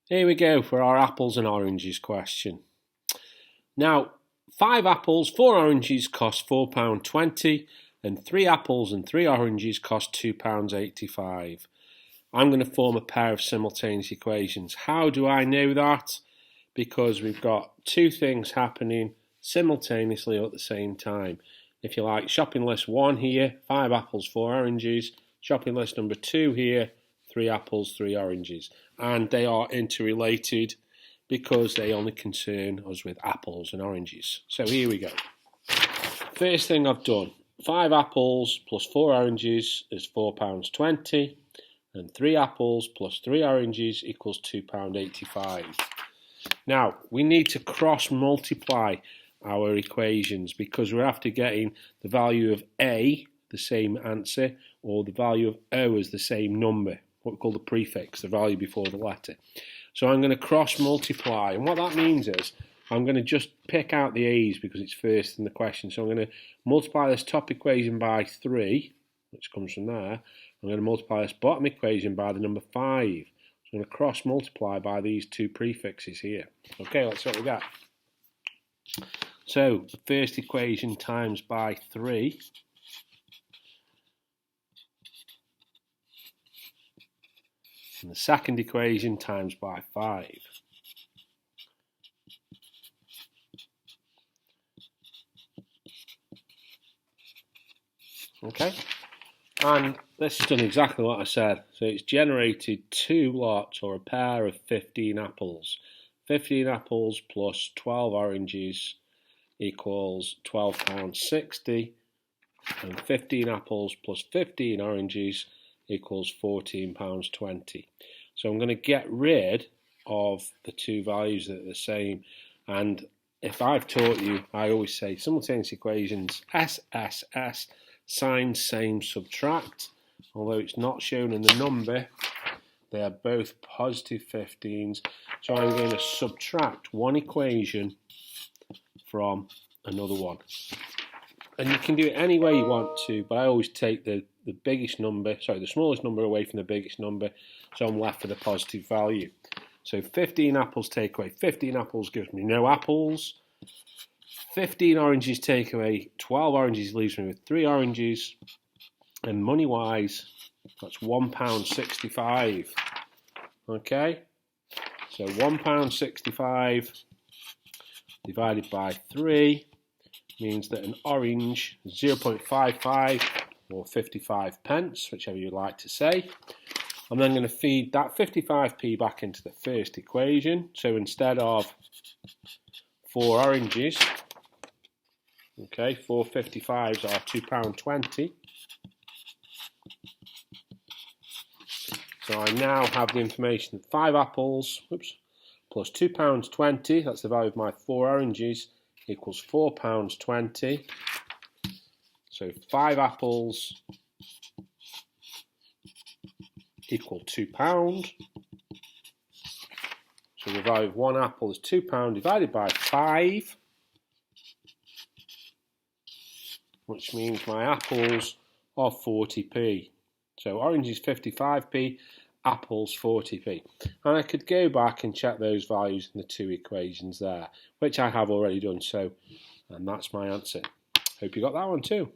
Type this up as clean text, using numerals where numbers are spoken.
Here we go for our apples and oranges question. Now, 5 apples, 4 oranges cost £4.20 and 3 apples and 3 oranges cost £2.85. I'm going to form a pair of simultaneous equations. How do I know that? Because we've got two things happening simultaneously at the same time. If you like, shopping list 1 here, 5 apples, 4 oranges. Shopping list number 2 here, 3 apples, 3 oranges. And they are interrelated because they only concern us with apples and oranges. So here we go. First thing I've done, 5 apples plus 4 oranges is £4.20 and 3 apples plus 3 oranges equals £2.85. Now, we need to cross multiply our equations because we're after getting the value of A, the same answer, or the value of O as the same number, what we call the prefix, the value before the letter. So I'm going to cross multiply, and what that means is I'm going to just pick out the A's because it's first in the question. So I'm going to multiply this top equation by 3, which comes from there. I'm going to multiply this bottom equation by the number 5. So I'm going to cross multiply by these two prefixes here. Okay, let's see what we got. So the first equation times by 3. And the second equation times by 5. Okay, and this has done exactly what I said. So it's generated 2 lots or a pair of 15 apples. 15 apples plus 12 oranges equals £12.60, and 15 apples plus 15 oranges equals £14.20. So I'm going to get rid of the two values that are the same. And if I've taught you, I always say simultaneous equations, SSS, sign same subtract. Although it's not shown in the number, they are both positive 15s. So I'm going to subtract one equation from another one. And you can do it any way you want to, but I always take the smallest number away from the biggest number, so I'm left with a positive value. So 15 apples take away 15 apples gives me no apples. 15 oranges take away 12 oranges leaves me with 3 oranges. And money-wise, that's £1.65. Okay? So £1.65 divided by 3 means that an orange is 0.55 or 55 pence, whichever you like to say. I'm then going to feed that 55p back into the first equation. So instead of 4 oranges, okay, 4 55s are £2.20. So I now have the information that 5 apples, plus £2.20, that's the value of my 4 oranges, equals £4.20. So 5 apples equal £2. So the value of 1 apple is £2 divided by 5, which means my apples are 40p. So oranges 55p, apples 40p. And I could go back and check those values in the two equations there, which I have already done so, and that's my answer. Hope you got that one too.